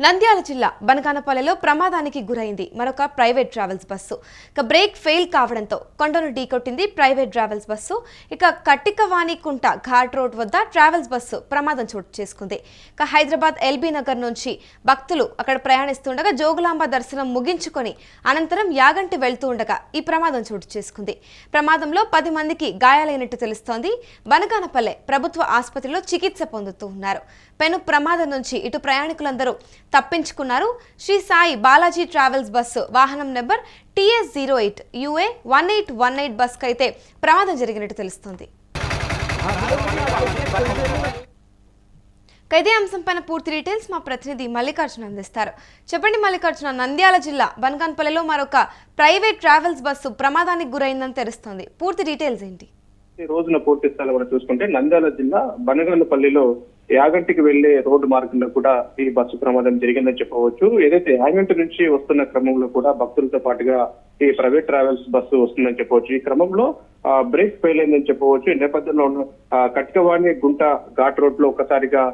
నంద్యాల జిల్లా బనగానపల్లెలో ప్రమాదానికి గురైంది మరొక private travels bus. Brake fail కావడంతో కొండను ఢీకొట్టింది private travels bus. Kattikavanikunta ghat road వద్ద ట్రావెల్స్ బస్సు ప్రమాదం చోటు చేసుకుంది. హైదరాబాద్ ఎల్బీ నగర్ నుంచి భక్తులు అక్కడ ప్రయాణిస్తుండగా జోగులాంబ దర్శనం ముగించుకొని అనంతరం యాగంటి వెళ్తూ ఉండగా ఈ ప్రమాదం చోటు చేసుకుంది. ప్రమాదంలో 10 మందికి గాయాలైనట్టు తెలుస్తోంది. బనగానపల్లె ప్రభుత్వ ఆసుపత్రిలో చికిత్స పొందుతూ ఉన్నారు. పెను ప్రమాదం నుంచి ఇటు ప్రయాణికులందరూ తప్పించుకున్నారు. శ్రీ సాయి బాలాజీ ట్రావెల్స్ బస్సు వాహనం నెంబర్ TS08 UA 1818 బస్కు అయితే ప్రమాదం జరిగినట్టు తెలుస్తోంది. ఇదే అంశంపైన పూర్తి డీటెయిల్స్ మా ప్రతినిధి మల్లికార్జున అందిస్తారు. చెప్పండి మల్లికార్జున, నంద్యాల జిల్లా బనగానపల్లెలో మరొక ప్రైవేట్ ట్రావెల్స్ బస్సు ప్రమాదానికి గురైందని తెలుస్తోంది. పూర్తి డీటెయిల్స్ ఏంటి? ఈ రోజున పూర్తి స్థాయిలో మనం చూసుకుంటే నంద్యాల జిల్లా బనగానపల్లిలో యాగంటికి వెళ్లే రోడ్డు మార్గంలో కూడా ఈ బస్సు ప్రమాదం జరిగిందని చెప్పవచ్చు. ఏదైతే యాగంటి నుంచి వస్తున్న క్రమంలో కూడా భక్తులతో పాటుగా ఈ ప్రైవేట్ ట్రావెల్స్ బస్సు వస్తుందని చెప్పవచ్చు. ఈ క్రమంలో బ్రేక్ ఫెయిల్ అయిందని చెప్పవచ్చు. ఈ నేపథ్యంలో కట్టికవాణి గుంట ఘాట్ రోడ్ లో ఒక్కసారిగా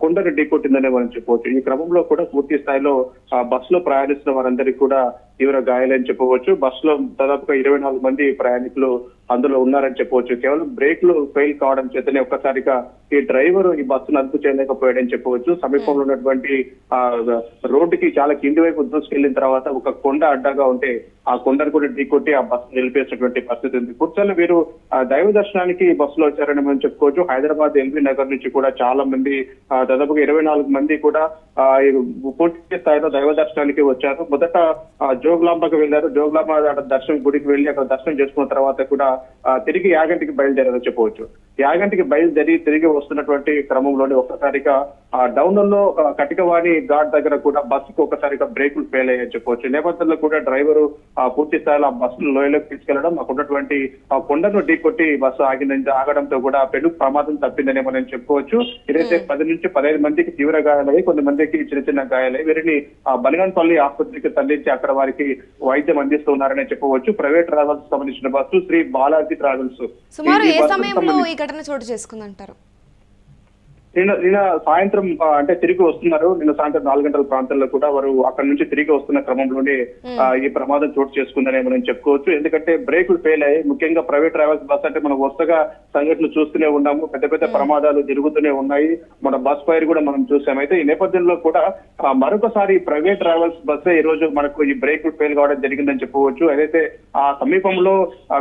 కొండను ఢీకొట్టిందనే మనం చెప్పవచ్చు. ఈ క్రమంలో కూడా పూర్తి స్థాయిలో బస్సులో ప్రయాణిస్తున్న వారందరికీ కూడా తీవ్ర గాయాలని చెప్పవచ్చు. బస్సులో దాదాపుగా 24 మంది ప్రయాణికులు అందులో ఉన్నారని చెప్పవచ్చు. కేవలం బ్రేక్లు ఫెయిల్ కావడం చేతనే ఒక్కసారిగా ఈ డ్రైవర్ ఈ బస్సును అదుపు చేయలేకపోయాడని చెప్పవచ్చు. సమీపంలో ఉన్నటువంటి రోడ్డుకి చాలా కింది వైపు దూసుకెళ్లిన తర్వాత ఒక కొండ అడ్డగా ఉంటే ఆ కొండను కూడా ఢీకొట్టి ఆ బస్సు నిలిపేసినటువంటి పరిస్థితి ఉంది. పూర్తిలో వీరు దైవ దర్శనానికి బస్సులో వచ్చారని మనం చెప్పుకోవచ్చు. హైదరాబాద్ ఎల్బీ నగర్ నుంచి కూడా చాలా మంది దాదాపుగా 24 మంది కూడా పూర్తి స్థాయిలో దైవ దర్శనానికి వచ్చారు. మొదట జోగులాంబకు వెళ్లారు. జోగులాంబ దర్శనం గుడికి వెళ్లి అక్కడ దర్శనం చేసుకున్న తర్వాత కూడా తిరిగి యాగంటికి బయలుదేరారని చెప్పవచ్చు. యాగంటికి బయలుదేరి తిరిగి వస్తున్నటువంటి క్రమంలోనే ఒక్కసారిగా డౌన్ లో కటికవాణి ఘాట్ దగ్గర కూడా బస్సుకు ఒక్కసారిగా బ్రేకులు ఫెయిల్ అయ్యాయని చెప్పవచ్చు. నేపథ్యంలో కూడా డ్రైవరు పూర్తి స్థాయిలో ఆ బస్సును లోయలోకి తీసుకెళ్లడం, అక్కడ ఉన్నటువంటి కొండను ఢీకొట్టి బస్సు ఆగడంతో కూడా పెను ప్రమాదం తప్పిందని మనం చెప్పుకోవచ్చు. ఇదైతే 10 నుంచి 15 మందికి తీవ్ర గాయాలయ్యి, కొంతమందికి చిన్న చిన్న గాయాలయ్యి. వీరిని బనగానపల్లి ఆసుపత్రికి తరలించి అక్కడ వారికి వైద్యం అందిస్తున్నారని చెప్పవచ్చు. ప్రైవేట్ ట్రావెల్స్ సంబంధించిన బస్సు శ్రీ బాలాజీ ట్రావెల్స్. సుమారు ఏ సమయంలో ఈ ఘటన చోటు చేసుకుందంటారు? నిన్న సాయంత్రం అంటే తిరిగి వస్తున్నారు. నిన్న సాయంత్రం 4 గంటల ప్రాంతంలో కూడా వారు అక్కడ నుంచి తిరిగి వస్తున్న క్రమంలోనే ఈ ప్రమాదం చోటు చేసుకుందని మనం చెప్పుకోవచ్చు. ఎందుకంటే బ్రేకులు ఫెయిల్ అయ్యాయి. ముఖ్యంగా ప్రైవేట్ ట్రావెల్స్ బస్ అంటే మనం వరుసగా సంఘటనలు చూస్తూనే ఉన్నాము. పెద్ద పెద్ద ప్రమాదాలు జరుగుతూనే ఉన్నాయి. మన బస్ ఫైర్ కూడా మనం చూసాము. అయితే ఈ నేపథ్యంలో కూడా మరొకసారి ప్రైవేట్ ట్రావెల్స్ బస్సే ఈ రోజు మనకు ఈ బ్రేకులు ఫెయిల్ కావడం జరిగిందని చెప్పవచ్చు. ఏదైతే ఆ సమీపంలో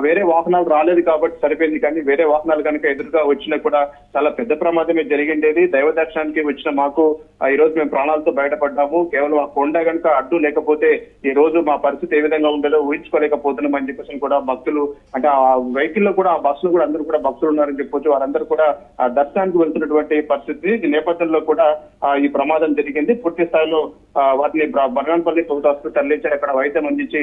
వేరే వాహనాలు రాలేదు కాబట్టి సరిపోయింది, కానీ వేరే వాహనాలు కనుక ఎదురుగా వచ్చినా కూడా చాలా పెద్ద ప్రమాదమే జరిగింది. దైవ దర్శనానికి వచ్చిన మాకు ఈ రోజు మేము ప్రాణాలతో బయటపడ్డాము. కేవలం ఆ కొండ కనుక అడ్డు లేకపోతే ఈ రోజు మా పరిస్థితి ఏ విధంగా ఉండేదో ఊహించుకోలేకపోతున్నాం అని చెప్పేసి కూడా భక్తులు, అంటే ఆ వెహికల్ లో కూడా ఆ బస్సులో కూడా అందరూ కూడా భక్తులు ఉన్నారని చెప్పొచ్చు. వారందరూ కూడా ఆ దర్శనానికి వెళ్తున్నటువంటి పరిస్థితి. ఈ నేపథ్యంలో కూడా ఈ ప్రమాదం జరిగింది. పూర్తి స్థాయిలో వాటిని బనగానపల్లి ప్రభుత్వ హాస్పిటల్ తరలించి అక్కడ వైద్యం అందించి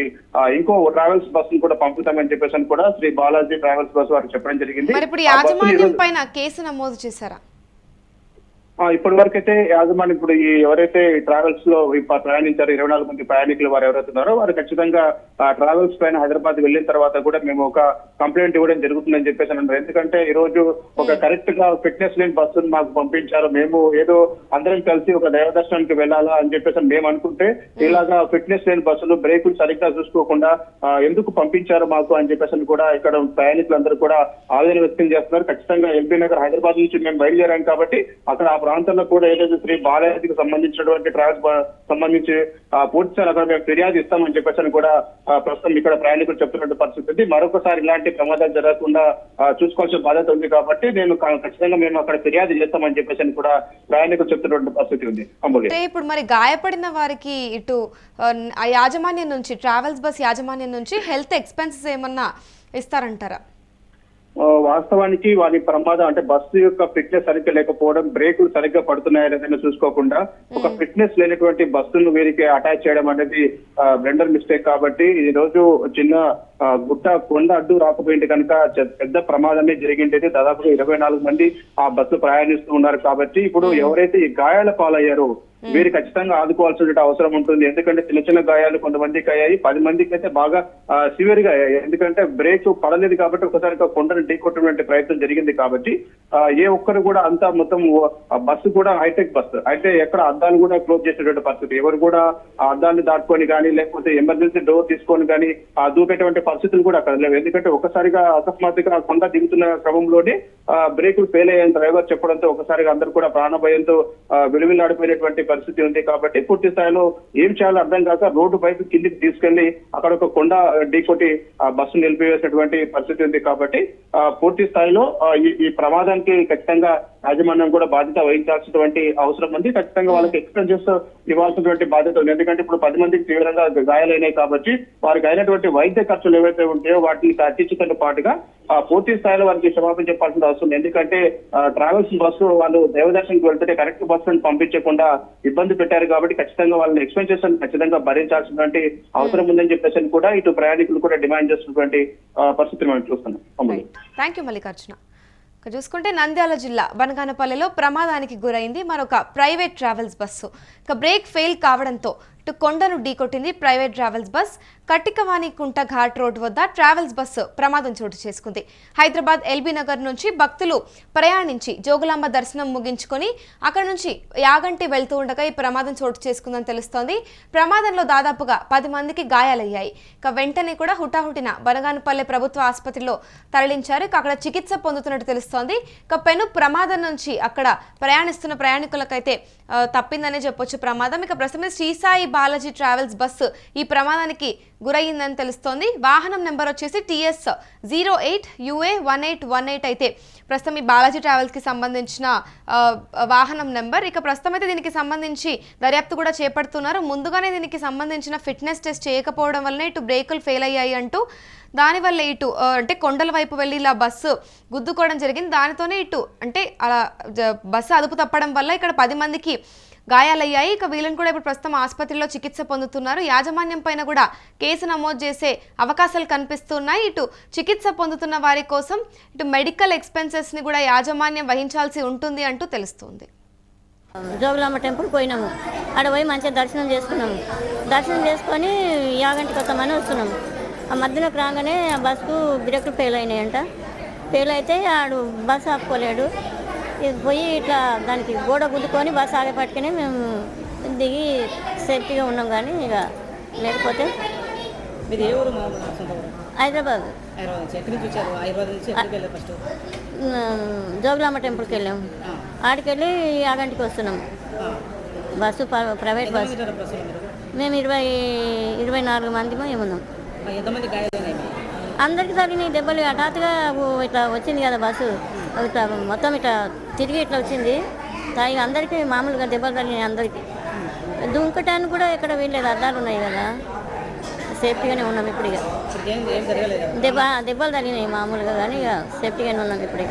ఇంకో ట్రావెల్స్ బస్సును కూడా పంపుతామని చెప్పేసి కూడా శ్రీ బాలాజీ ట్రావెల్స్ బస్సు వారికి చెప్పడం జరిగింది. ఇప్పుడు యాజమాన్యం పైన కేసు నమోదు చేశారా? ఇప్పటి వరకు అయితే యాజమాన్యం ఇప్పుడు ఈ ఎవరైతే ట్రావెల్స్ లో ప్రయాణించారో 24 మంది ప్రయాణికులు వారు ఎవరైతే ఉన్నారో వారు ఖచ్చితంగా ట్రావెల్స్ పైన హైదరాబాద్ వెళ్ళిన తర్వాత కూడా మేము ఒక కంప్లైంట్ ఇవ్వడం జరుగుతుందని చెప్పేసి అన్నారు. ఎందుకంటే ఈ రోజు ఒక కరెక్ట్ గా ఫిట్నెస్ లేని బస్సును మాకు పంపించారు. మేము ఏదో అందరం కలిసి ఒక దైవ దర్శనానికి వెళ్ళాలా అని చెప్పేసి మేము అనుకుంటే ఇలాగా ఫిట్నెస్ లేని బస్సులు బ్రేకులు సరిగ్గా చూసుకోకుండా ఎందుకు పంపించారు మాకు అని చెప్పేసి కూడా ఇక్కడ ప్రయాణికులందరూ కూడా ఆవేదన వ్యక్తం చేస్తున్నారు. ఖచ్చితంగా ఎల్బీ నగర్ హైదరాబాద్ నుంచి మేము బయలుదేరాం కాబట్టి అక్కడ ప్రాంతంలో కూడా ఏదైతే శ్రీ బాలాజీకి సంబంధించినటువంటి ట్రావెల్స్ సంబంధించి పూర్తి అక్కడ మేము ఫిర్యాదు ఇస్తామని చెప్పేసి కూడా ప్రస్తుతం ఇక్కడ ప్రయాణికులు చెప్తున్నటువంటి పరిస్థితి. మరొకసారి ఇలాంటి ప్రమాదాలు జరగకుండా చూసుకోవాల్సిన బాధ్యత ఉంది కాబట్టి నేను ఖచ్చితంగా మేము అక్కడ ఫిర్యాదు చేస్తామని చెప్పేసి కూడా ప్రయాణికులు చెప్తున్నటువంటి పరిస్థితి ఉంది. ఇప్పుడు మరి గాయపడిన వారికి ఇటు యాజమాన్యం నుంచి, ట్రావెల్స్ బస్ యాజమాన్యం నుంచి హెల్త్ ఎక్స్పెన్సెస్ ఏమన్నా ఇస్తారంటారా? వాస్తవానికి వారి ప్రమాదం అంటే బస్సు యొక్క ఫిట్నెస్ సరిగ్గా లేకపోవడం, బ్రేకులు సరిగ్గా పడుతున్నాయనేది చూసుకోకుండా ఒక ఫిట్నెస్ లేనటువంటి బస్సును వీరికి అటాచ్ చేయడం అనేది బ్లెండర్ మిస్టేక్. కాబట్టి ఈ రోజు చిన్న గుట్ట కొండ అడ్డు రాకపోయింటే కనుక పెద్ద ప్రమాదమే జరిగింది. దాదాపుగా 24 మంది ఆ బస్సు ప్రయాణిస్తూ ఉన్నారు కాబట్టి ఇప్పుడు ఎవరైతే ఈ గాయాల పాలయ్యారో వీరు ఖచ్చితంగా ఆదుకోవాల్సిన అవసరం ఉంటుంది. ఎందుకంటే చిన్న చిన్న గాయాలు కొంతమందికి అయ్యాయి, 10 మందికి అయితే బాగా సివియర్ గా అయ్యాయి. ఎందుకంటే బ్రేక్ పడలేదు కాబట్టి ఒకసారిగా కొండను ఢీకొట్టినటువంటి ప్రయత్నం జరిగింది కాబట్టి ఏ ఒక్కరు కూడా అంతా మొత్తం బస్సు కూడా హైటెక్ బస్సు అయితే ఎక్కడ అద్దాలు కూడా క్లోజ్ చేసేటువంటి పరిస్థితి, ఎవరు కూడా ఆ అద్దాన్ని దాటుకొని కానీ లేకపోతే ఎమర్జెన్సీ డోర్ తీసుకొని కానీ దూకేటువంటి పరిస్థితులు కూడా అక్కడ లేవు. ఎందుకంటే ఒకసారిగా అకస్మాత్తుగా కొండ దిగుతున్న క్రమంలోనే బ్రేకులు ఫెయిల్ అయ్యాయని డ్రైవర్ చెప్పడంతో ఒకసారిగా అందరూ కూడా ప్రాణభయంతో విలువిల్లాడిపోయినటువంటి పరిస్థితి ఉంది. కాబట్టి పూర్తి స్థాయిలో ఏం చేయాలో అర్థం కాక రోడ్డు పైపు కిందికి తీసుకెళ్లి అక్కడ ఒక కొండ ఢీకొట్టి బస్సు నిలిపివేసినటువంటి పరిస్థితి ఉంది. కాబట్టి పూర్తి స్థాయిలో ఈ ప్రమాదానికి ఖచ్చితంగా యాజమాన్యం కూడా బాధ్యత వహించాల్సినటువంటి అవసరం ఉంది. ఖచ్చితంగా వాళ్ళకి ఎక్స్పెన్సెస్ ఇవ్వాల్సినటువంటి బాధ్యత ఉంది. ఎందుకంటే ఇప్పుడు 10 మందికి తీవ్రంగా గాయాలైనాయి కాబట్టి వారికి అయినటువంటి వైద్య ఖర్చులు ఏవైతే ఉంటాయో వాటిని తగ్గించడంతో పాటుగా పూర్తి స్థాయిలో వారికి క్షమాపణ చెప్పాల్సిన అవసరం ఉంది. ఎందుకంటే ట్రావెల్స్ బస్సు వాళ్ళు దేవదర్శన్కి వెళ్తే కరెక్ట్ బస్సులను పంపించకుండా ఇబ్బంది పెట్టారు కాబట్టి ఖచ్చితంగా వాళ్ళని ఎక్స్పెన్సెస్ ఖచ్చితంగా భరించాల్సినటువంటి అవసరం ఉందని చెప్పేసి కూడా ఇటు ప్రయాణికులు కూడా డిమాండ్ చేస్తున్నటువంటి పరిస్థితిని మనం చూస్తున్నాం. Thank you Mallikarjuna. చూసుకుంటే నంద్యాల జిల్లా బనగానపల్లెలో ప్రమాదానికి గురైంది మరొక private travels bus. Brake fail కావడంతో ఇటు కొండను ఢీకొట్టింది private travels bus. Kattikavanikunta ghat road వద్ద ట్రావెల్స్ బస్సు ప్రమాదం చోటు చేసుకుంది. హైదరాబాద్ ఎల్బీ నగర్ నుంచి భక్తులు ప్రయాణించి జోగులాంబ దర్శనం ముగించుకొని అక్కడ నుంచి యాగంటి వెళ్తూ ఉండగా ఈ ప్రమాదం చోటు చేసుకుందని తెలుస్తోంది. ప్రమాదంలో దాదాపుగా 10 మందికి గాయాలయ్యాయి. వెంటనే కూడా హుటాహుటిన బనగానపల్లె ప్రభుత్వ ఆసుపత్రిలో తరలించారు. అక్కడ చికిత్స పొందుతున్నట్టు తెలుస్తోంది. పెను ప్రమాదం నుంచి అక్కడ ప్రయాణిస్తున్న ప్రయాణికులకైతే తప్పిందనే చెప్పొచ్చు ప్రమాదం. ప్రస్తుతం శ్రీసాయి బాలాజీ ట్రావెల్స్ బస్సు ఈ ప్రమాదానికి గురయ్యిందని తెలుస్తోంది. వాహనం నెంబర్ వచ్చేసి TS 08 UA 1818 అయితే ప్రస్తుతం ఈ బాలాజీ ట్రావెల్స్ కి సంబంధించిన వాహనం నెంబర్. ప్రస్తుతం అయితే దీనికి సంబంధించి దర్యాప్తు కూడా చేపడుతున్నారు. ముందుగానే దీనికి సంబంధించిన ఫిట్నెస్ టెస్ట్ చేయకపోవడం వల్లనే ఇటు బ్రేకులు ఫెయిల్ అయ్యాయి అంటూ దానివల్ల ఇటు అంటే కొండల వైపు వెళ్ళి ఇలా బస్సు గుద్దుకోవడం జరిగింది. దానితోనే ఇటు అంటే అలా బస్సు అదుపు తప్పడం వల్ల ఇక్కడ 10 మందికి గాయాలయ్యాయి. వీళ్ళని కూడా ఇప్పుడు ప్రస్తుతం ఆసుపత్రిలో చికిత్స పొందుతున్నారు. యాజమాన్యం పైన కూడా కేసు నమోదు చేసే అవకాశాలు కనిపిస్తున్నాయి. ఇటు చికిత్స పొందుతున్న వారి కోసం ఇటు మెడికల్ ఎక్స్పెన్సెస్ ని కూడా యాజమాన్యం వహించాల్సి ఉంటుంది అంటూ తెలుస్తుంది. జోగులాంబ టెంపుల్ పోయినాము, ఆడ పోయి మంచిగా దర్శనం చేసుకున్నాము. దర్శనం చేసుకొని యాగంటికి వస్తామని వస్తున్నాము. ఆ మధ్యలోకి రాగానే ఆ బస్సుకు బ్రేకులు ఫెయిల్ అయినాయంట. ఫెయిల్ అయితే ఆడు బస్సు ఆపుకోలేడు. పోయి ఇట్లా దానికి గోడ గుద్దుకొని బస్సు ఆగేపట్టుకుని మేము దిగి సేఫ్టీగా ఉన్నాం. కానీ ఇక లేకపోతే హైదరాబాద్ జోగులాంబ టెంపుల్కి వెళ్ళాము. ఆడికి వెళ్ళి యాగంటికి వస్తున్నాం. Bus private bus. మేము 24 మంది ఏమున్నాం. అందరికి తగిన దెబ్బలు హఠాత్తుగా ఇట్లా వచ్చింది కదా బస్సు. ఇట్లా మొత్తం ఇట్లా తిరిగి ఇట్లా వచ్చింది. అందరికీ మామూలుగా దెబ్బలు తగినాయి. అందరికీ దుంకటానికి కూడా ఎక్కడ వీళ్ళేది, అద్దాలు ఉన్నాయి కదా, సేఫ్టీగానే ఉన్నాం. ఇప్పుడు ఇక దెబ్బలు తగినాయి మామూలుగా, కానీ ఇక సేఫ్టీగానే ఉన్నాం. ఇప్పుడు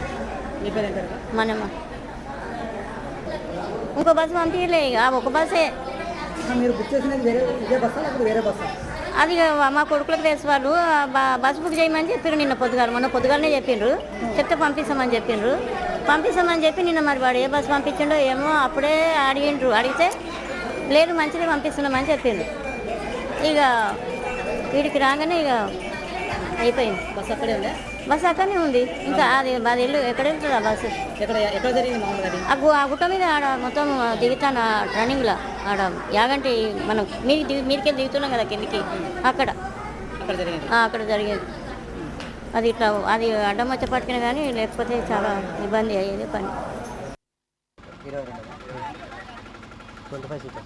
మనమ్మ ఇంకో బస్సు పంపించలే, ఇక ఒక బస్సే. అది మా కొడుకులకు తెలిసి వాళ్ళు బస్సు బుక్ చేయమని చెప్పారు నిన్న పొద్దుగాల. మొన్న పొద్దుగాలనే చెప్పిండ్రు. చెప్తే పంపిస్తామని చెప్పిండ్రు. పంపిస్తామని చెప్పి నిన్న మరి వాడు ఏ బస్సు పంపించిండో ఏమో అప్పుడే అడిగిండ్రు. అడిగితే లేదు మంచిగా పంపిస్తున్నామని చెప్పిండ్రు. ఇక వీడికి రాగానే ఇక అయిపోయింది. బస్సు అక్కడే ఉంది. బస్సు అక్కడనే ఉంది. ఇంకా అది ఇల్లు ఎక్కడ వెళ్తుంది ఆ బస్సు? ఆ గుట్ట మీద ఆడ మొత్తం దిగుతాను రన్నింగ్లో. ఆడ యాగంటి మనం మీరికెళ్ళి దిగుతున్నాం కదా కిందికి, అక్కడ జరిగేది. అది ఇట్లా అది అడ్డం వచ్చి పట్టుకుని, కానీ లేకపోతే చాలా ఇబ్బంది అయ్యేది పని. 25 సీటర్.